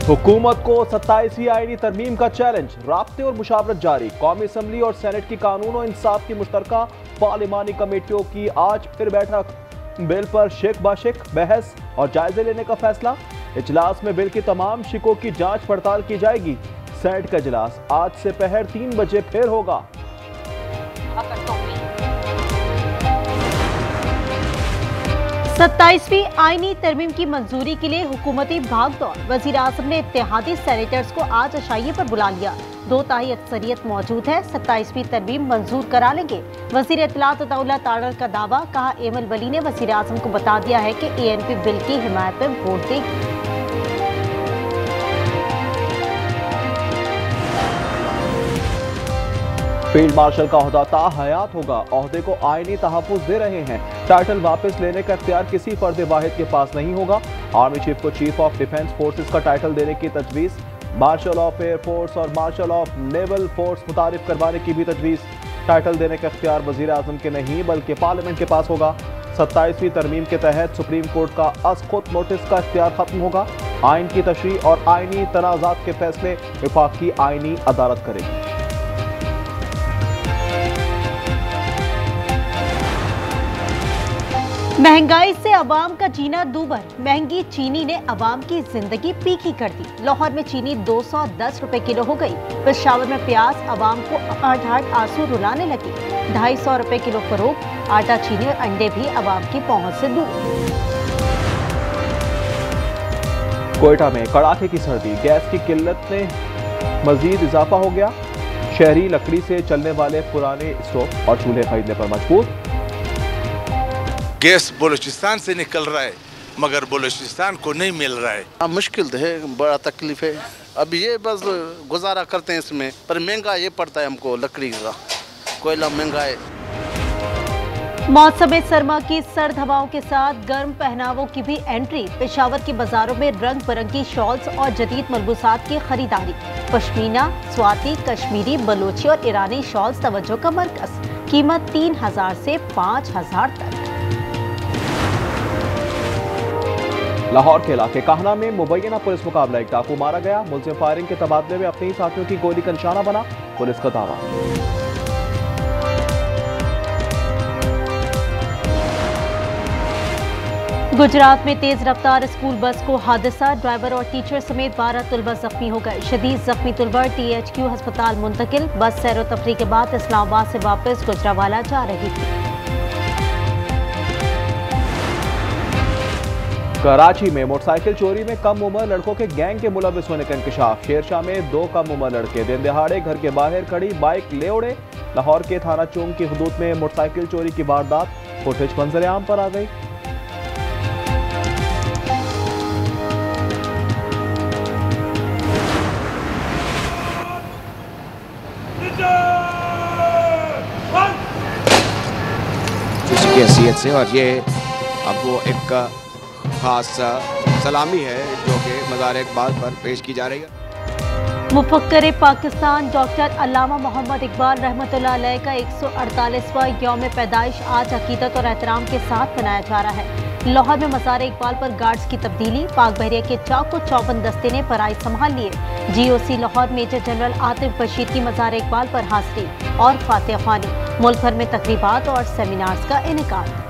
हुकूमत को 27वीं आईनी तरमीम का चैलेंज, राब्ते और मुशावरत जारी। कौमी असम्बली और सेनेट की कानून और इंसाफ की मुश्तरका पार्लिमानी कमेटियों की आज फिर बैठक। बिल पर शेख बाशिक बहस और जायजे लेने का फैसला। इजलास में बिल की तमाम शिकों की जांच पड़ताल की जाएगी। सेनेट का इजलास आज से पहर 3 बजे फिर होगा। 27वीं आईनी तरमीम की मंजूरी के लिए हुकूमती भागदौड़। वजीर आजम ने इत्तेहादी सेनेटर्स को आज अशाइये पर बुला लिया। 2 तिहाई अक्सरियत मौजूद है, 27वीं तरमीम मंजूर करा लेंगे। वजीर इत्तलात अताउल्लाह तारड़ का दावा। कहा, एमल वली ने वजीर आजम को बता दिया है कि ANP बिल की हिमायत में वोट देगी। फील्ड मार्शल का ओहदा ताहयात होगा। ओहदे को आईनी तहफ़्फ़ुज़ दे रहे हैं। टाइटल वापस लेने का इख्तियार किसी फर्द वाहिद के पास नहीं होगा। आर्मी चीफ को चीफ ऑफ डिफेंस फोर्सेस का टाइटल देने की तजवीज़। मार्शल ऑफ एयर फोर्स और मार्शल ऑफ नेवल फोर्स मुतारिफ करवाने की भी तजवीज़। टाइटल देने का इख्तियार वज़ीर आज़म के नहीं बल्कि पार्लियामेंट के पास होगा। 27वीं तरमीम के तहत सुप्रीम कोर्ट का अज़-खुद नोटिस का इख्तियार खत्म होगा। आइन की तशरीह और आइनी तनाज़ात के फैसले वफाकी आइनी अदालत करेगी। महंगाई से अवाम का जीना दूभर। महंगी चीनी ने अवाम की जिंदगी फीकी कर दी। लाहौर में चीनी 210 रुपए किलो हो गई। पेशावर में प्याज अवाम को आठ आंसू रुलाने लगे। 250 रुपए किलो फरोख्त। आटा, चीनी और अंडे भी अवाम की पहुंच से दूर। कोयटा में कड़ाके की सर्दी, गैस की किल्लत में मजीद इजाफा हो गया। शहरी लकड़ी से चलने वाले पुराने स्टोव और चूल्हे खरीदने पर मजबूर। गैस बलूचिस्तान से निकल रहा है मगर बलूचिस्तान को नहीं मिल रहा है। मुश्किल है, बड़ा तकलीफ है। अब ये बस गुजारा करते हैं इसमें, पर महंगा ये पड़ता है हमको, लकड़ी का कोयला महंगा है। मौसम सरमा की सर्द हवाओं के साथ गर्म पहनावों की भी एंट्री। पेशावर की बाजारों में रंग बिरंगी शॉल्स और जदीद मलबूसात की खरीदारी। पश्मीना, स्वाति, कश्मीरी, बलोची और ईरानी शॉल्स तवज्जो का मरकज। कीमत 3000 से 5000 तक। लाहौर के इलाके काहना में मुबैना पुलिस मुकाबला, एक डाकू मारा गया। मुलजिम फायरिंग के तबादले में अपने ही साथियों की गोली का निशाना बना, पुलिस का दावा। गुजरात में तेज रफ्तार स्कूल बस को हादसा। ड्राइवर और टीचर समेत 12 तुलबा जख्मी हो गए। शदीद जख्मी तुलबा THQ अस्पताल मुंतकिल। बस सैर व तफरी के बाद इस्लामाबाद से वापस गुजरावाला जा रही थी। कराची में मोटरसाइकिल चोरी में कम उम्र लड़कों के गैंग के मुलविस होने का इंकशाफ। शेरशाह में 2 कम उम्र लड़के दिन दहाड़े घर के बाहर खड़ी बाइक ले उड़े। लाहौर के थाना चौक की हदूद में मोटरसाइकिल चोरी की वारदात, फुटेज मंजर आम पर आ गई। किसी की हैसियत से, और ये अब वो एक खास सलामी है जो कि मज़ार इकबाल पर पेश की जा रही है। मुफक्कर पाकिस्तान डॉक्टर अल्लामा मोहम्मद इकबाल रहमतुल्लाह अलैह का 148वां यौम पैदाइश आज अकीदत और एहतराम के साथ मनाया जा रहा है। लाहौर में मज़ार इकबाल पर गार्ड्स की तब्दीली। पाक बहरिया के चाको चौबंद दस्ते ने फराइज संभाल लिए। GOC Lahore major general Atif Bashir की मज़ार इकबाल पर हाजिरी और फातिहा ख्वानी। मुल्क भर में तकरीबात और सेमिनार्स का इनेकाद।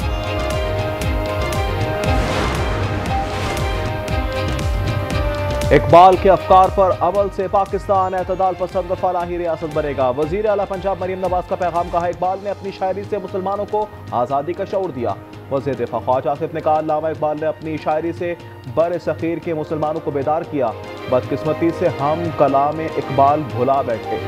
इकबाल के अफकार पर अमल से पाकिस्तान एतदाल पसंद फलाही रियासत बनेगा। वजीर आला पंजाब मरीम नवाज का पैगाम। कहा, इकबाल ने अपनी शायरी से मुसलमानों को आज़ादी का शऊर दिया। वज़ीर दिफा ख्वाजा आसिफ ने कहा, अल्लामा इकबाल ने अपनी शायरी से बर सग़ीर के मुसलमानों को बेदार किया। बदकिस्मती से हम कलाम इकबाल भुला बैठे।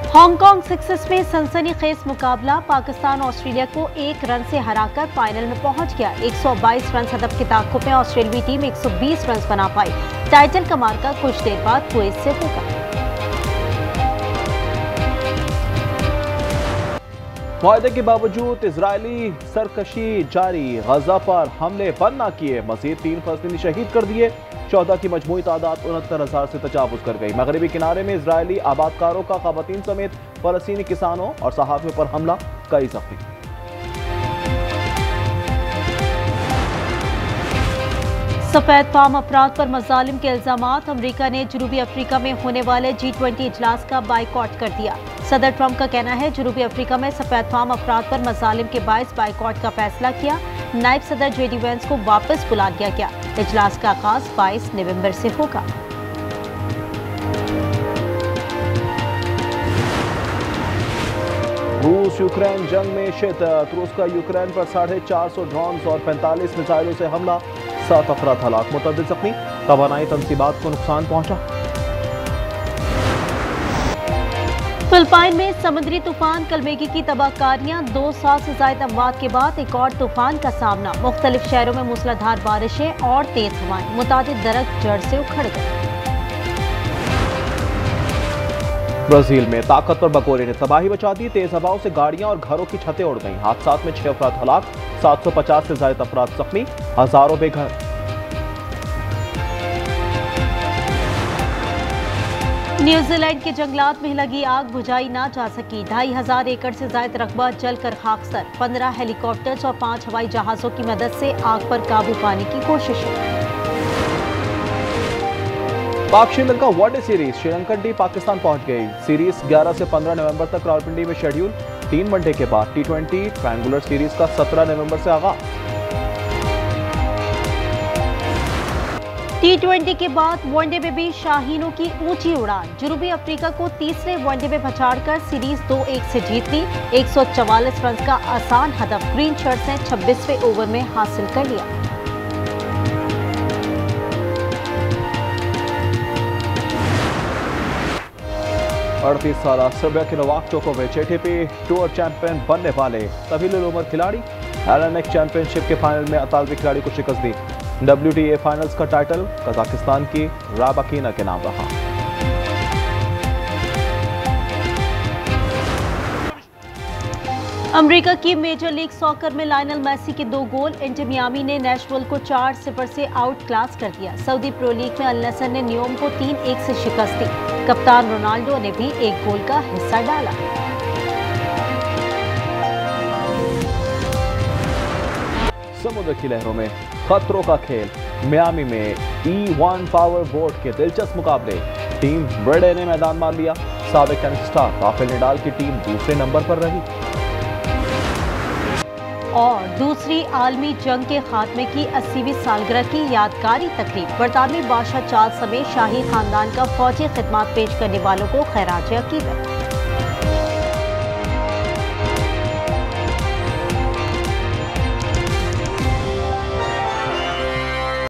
हांगकांग 6 में सनसनीखेज मुकाबला। पाकिस्तान ऑस्ट्रेलिया को 1 रन से हराकर फाइनल में पहुंच गया। 122 रन हदफ के ताक़ुब में ऑस्ट्रेलियाई टीम 120 रन बना पाई। टाइटल का मार्का कुछ देर बाद कुवैत से होगा। मुआहदे के बावजूद इजरायली सरकशी जारी। गजा पर हमले बंद न किए। मजीद 3 फलस्तीनी शहीद कर दिए। 14 की मजमूई तादाद 69,000 से तजावुज कर गई। मगरबी किनारे में इजरायली आबादकारों का ख़वातीन समेत फलस्तीनी किसानों और सहाफ़ियों पर हमला, कई जख्मी। सफेद फार्म अपराध पर मजालिम के इल्जामात। अमरीका ने जनूबी अफ्रीका में होने वाले G20 इजलास का बाइकॉट कर दिया। सदर ट्रंप का कहना है जनूबी अफ्रीका में सफेद फार्म अपराध पर मजालिम के बायस बाइकॉट का फैसला किया। नायब सदर JD वेंस को वापस बुला लिया गया। इजलास का आगाज 22 नवंबर से होगा। रूस यूक्रेन जंग में शिद्दत। रूस का यूक्रेन पर 450 ड्रोन और 45 मिसाइलों से हमला। 7 अफराद हलाक, मुतअद्दिद जख्मी। तवानाई तंसीबात को नुकसान पहुंचा। फिलिपाइन में समुद्री तूफान कलमेगी की तबाहकारियां। 2 साल से ज्यादा अमवात के बाद एक और तूफान का सामना। मुख्तलिफ शहरों में मूसलाधार बारिशें और तेज हवाएं। मुतादिद दरख्त जड़ से उखड़ गए। ब्राजील में ताकतवर बकोरे ने तबाही मचा दी। तेज हवाओं से गाड़ियां और घरों की छतें उड़ गईं। हादसात में 6 अफराद हलाक, 750 से ज्यादा अफराद जख्मी, हजारों बेघर। न्यूजीलैंड के जंगलात में लगी आग बुझाई ना जा सकी। 2500 एकड़ से ज्यादा रकबा जलकर खाकसर। 15 हेलीकॉप्टर्स और 5 हवाई जहाजों की मदद से आग पर काबू पाने की कोशिशें। पाक Sri Lanka one day series. Sri Lankan team Pakistan पहुंच गई। सीरीज 11 से 15 नवंबर तक रावलपिंडी में शेड्यूल। 3 वनडे के बाद T20 ट्रायंगुलर सीरीज का 17 नवंबर से आगाज। T20 के बाद वनडे में भी शाहीनों की ऊंची उड़ान। जनूबी अफ्रीका को तीसरे वनडे में पछाड़कर सीरीज 2-1 से जीत ली। 144 रन का आसान हदफ ग्रीन शर्ट्स ने 26वें ओवर में हासिल कर लिया। अड़तीस साल सर्बिया के नोवाक जोकोविच ATP टूर चैंपियन बनने वाले तवील उम्र खिलाड़ी। LMX चैंपियनशिप के फाइनल में 48वीं खिलाड़ी को शिकस्त दी। WTA फाइनल्स का टाइटल कजाकिस्तान की राबाकीना के नाम रहा। अमेरिका की मेजर लीग सॉकर में लायनल मेसी के 2 गोल। इंटर मियामी ने नेशविल को 4-0 से आउट क्लास कर दिया। सऊदी प्रो लीग में अल नसर ने न्योम को 3-1 से शिकस्त दी। कप्तान रोनाल्डो ने भी 1 गोल का हिस्सा डाला। समुद्र की लहरों में खतरों का खेल। मियामी में E1 पावर बोट के दिलचस्प मुकाबले। टीम ब्रेडे ने मैदान मार लिया। साबिक टेनिस स्टार राफेल नडाल की टीम दूसरे नंबर पर रही। और दूसरी आलमी जंग के खात्मे की 80वीं सालगिरह की यादगारी तकरीब। बरतानवी बादशाह चार्ल्स समेत शाही खानदान का फौजी खिदमात पेश करने वालों को खैराज अकीदत।